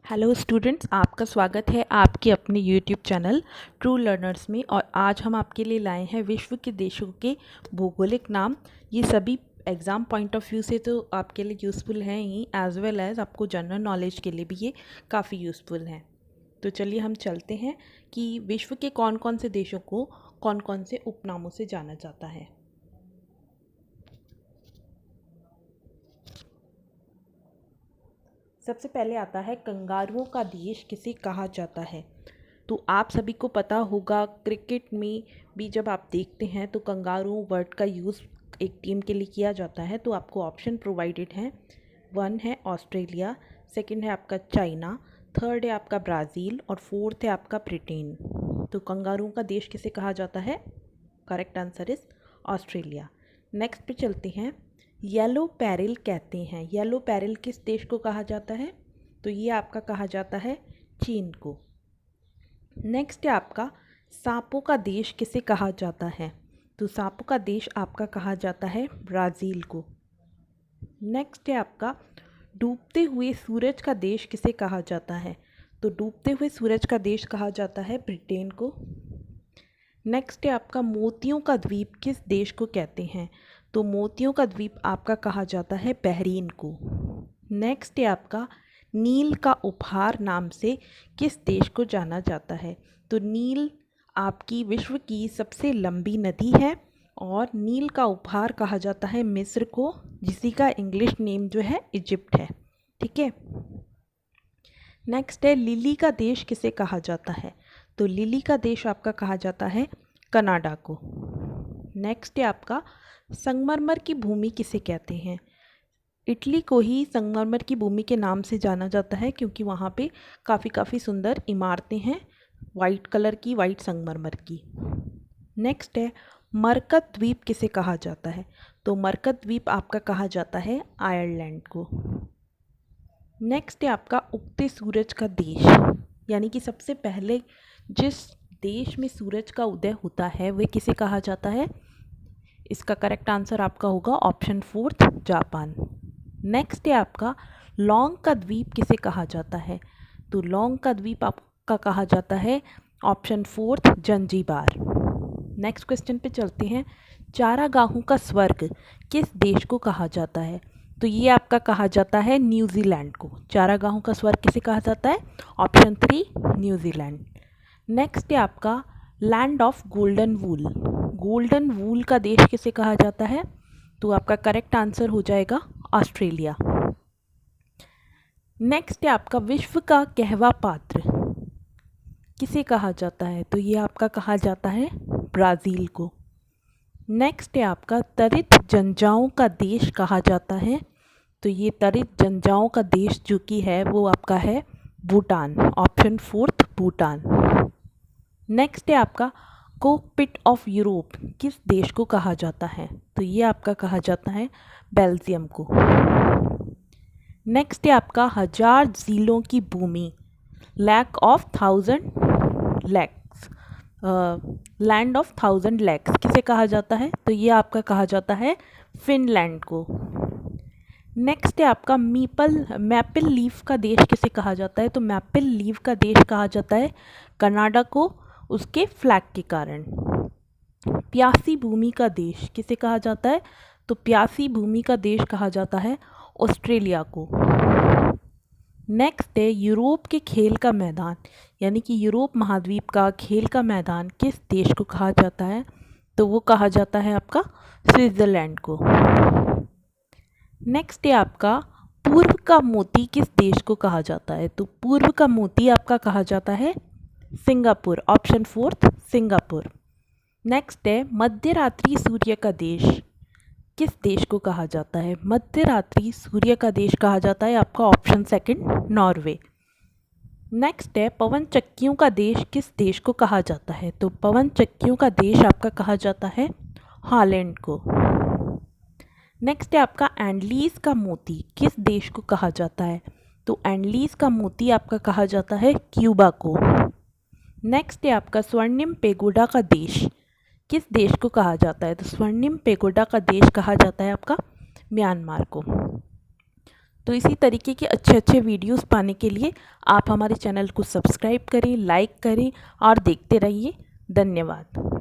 Hello students, आपका स्वागत है आपके अपने यूट्यूब चैनल ट्रू लर्नर्स में। और आज हम आपके लिए लाए हैं विश्व के देशों के भौगोलिक नाम। ये सभी एग्ज़ाम पॉइंट ऑफ व्यू से तो आपके लिए यूज़फुल हैं ही, एज वेल एज़ आपको जनरल नॉलेज के लिए भी ये काफ़ी यूज़फुल हैं। तो चलिए हम चलते हैं कि विश्व के कौन कौन से देशों को कौन कौन से उपनामों से जाना जाता है। सबसे पहले आता है कंगारुओं का देश किसे कहा जाता है। तो आप सभी को पता होगा, क्रिकेट में भी जब आप देखते हैं तो कंगारू वर्ड का यूज़ एक टीम के लिए किया जाता है। तो आपको ऑप्शन प्रोवाइडेड हैं। 1 है ऑस्ट्रेलिया, सेकंड है आपका चाइना, थर्ड है आपका ब्राज़ील और फोर्थ है आपका ब्रिटेन। तो कंगारुओं का देश किसे कहा जाता है? Correct answer is Australia. Next पे चलते हैं। येलो पैरल कहते हैं। येलो पैरल किस देश को कहा जाता है? तो ये आपका कहा जाता है चीन को। नेक्स्ट है आपका सांपों का देश किसे कहा जाता है? तो सांपों का देश आपका कहा जाता है ब्राज़ील को। नेक्स्ट है आपका डूबते हुए सूरज का देश किसे कहा जाता है? तो डूबते हुए सूरज का देश कहा जाता है ब्रिटेन को। नेक्स्ट है आपका मोतियों का द्वीप किस देश को कहते हैं? तो मोतियों का द्वीप आपका कहा जाता है बहरीन को। नेक्स्ट है आपका नील का उपहार नाम से किस देश को जाना जाता है? तो नील आपकी विश्व की सबसे लंबी नदी है और नील का उपहार कहा जाता है मिस्र को, जिसी का इंग्लिश नेम जो है इजिप्ट है। ठीक है। नेक्स्ट है लिली का देश किसे कहा जाता है? तो लिली का देश आपका कहा जाता है कनाडा को। नेक्स्ट है आपका संगमरमर की भूमि किसे कहते हैं? इटली को ही संगमरमर की भूमि के नाम से जाना जाता है, क्योंकि वहाँ पे काफ़ी सुंदर इमारतें हैं वाइट कलर की, वाइट संगमरमर की। नेक्स्ट है मरकत द्वीप किसे कहा जाता है? तो मरकत द्वीप आपका कहा जाता है आयरलैंड को। नेक्स्ट है आपका उगते सूरज का देश, यानी कि सबसे पहले जिस देश में सूरज का उदय होता है वह किसे कहा जाता है? इसका करेक्ट आंसर आपका होगा ऑप्शन 4 जापान। नेक्स्ट है आपका लौंग का द्वीप किसे कहा जाता है? तो लौंग का द्वीप आपका कहा जाता है ऑप्शन 4 जंजीबार। नेक्स्ट क्वेश्चन पे चलते हैं। चारागाहों का स्वर्ग किस देश को कहा जाता है? तो ये आपका कहा जाता है न्यूजीलैंड को। चारागाहों का स्वर्ग किसे कहा जाता है? Option 3 New Zealand. नेक्स्ट है आपका land of golden wool. Golden wool का देश किसे कहा जाता है? तो आपका करेक्ट आंसर हो जाएगा ऑस्ट्रेलिया। नेक्स्ट है आपका विश्व का कहवा पात्र किसे कहा जाता है? तो ये आपका कहा जाता है ब्राज़ील को। नेक्स्ट है आपका तरित जनजाओं का देश कहा जाता है। तो ये तरित जनजाओं का देश जो कि है वो आपका है भूटान, ऑप्शन 4 भूटान। नेक्स्ट है आपका कॉकपिट ऑफ यूरोप किस देश को कहा जाता है? तो ये आपका कहा जाता है बेल्जियम को। नेक्स्ट है आपका 1000 झीलों की भूमि, lake of 1000 lakes, land of 1000 lakes किसे कहा जाता है? तो ये आपका कहा जाता है फिनलैंड को। नेक्स्ट है आपका मैपल लीफ का देश किसे कहा जाता है? तो मैपल लीफ का देश कहा जाता है कनाडा को, उसके फ्लैग के कारण। प्यासी भूमि का देश किसे कहा जाता है? तो प्यासी भूमि का देश कहा जाता है ऑस्ट्रेलिया को। नेक्स्ट है यूरोप के खेल का मैदान, यानी कि यूरोप महाद्वीप का खेल का मैदान किस देश को कहा जाता है? तो वो कहा जाता है आपका स्विट्ज़रलैंड को। नेक्स्ट है आपका पूर्व का मोती किस देश को कहा जाता है? तो पूर्व का मोती आपका कहा जाता है सिंगापुर, ऑप्शन 4 सिंगापुर। नेक्स्ट है मध्यरात्रि सूर्य का देश किस देश को कहा जाता है? मध्यरात्रि सूर्य का देश कहा जाता है आपका ऑप्शन 2 नॉर्वे। नेक्स्ट है पवन चक्कियों का देश किस देश को कहा जाता है? तो पवन चक्कियों का देश आपका कहा जाता है हॉलैंड को। नेक्स्ट है आपका एंडलीज का मोती किस देश को कहा जाता है? तो एंडलीज का मोती आपका कहा जाता है क्यूबा को। नेक्स्ट है आपका स्वर्णिम पेगोडा का देश किस देश को कहा जाता है? तो स्वर्णिम पेगोडा का देश कहा जाता है आपका म्यांमार को। तो इसी तरीके के अच्छे अच्छे वीडियोस पाने के लिए आप हमारे चैनल को सब्सक्राइब करें, लाइक करें और देखते रहिए। धन्यवाद।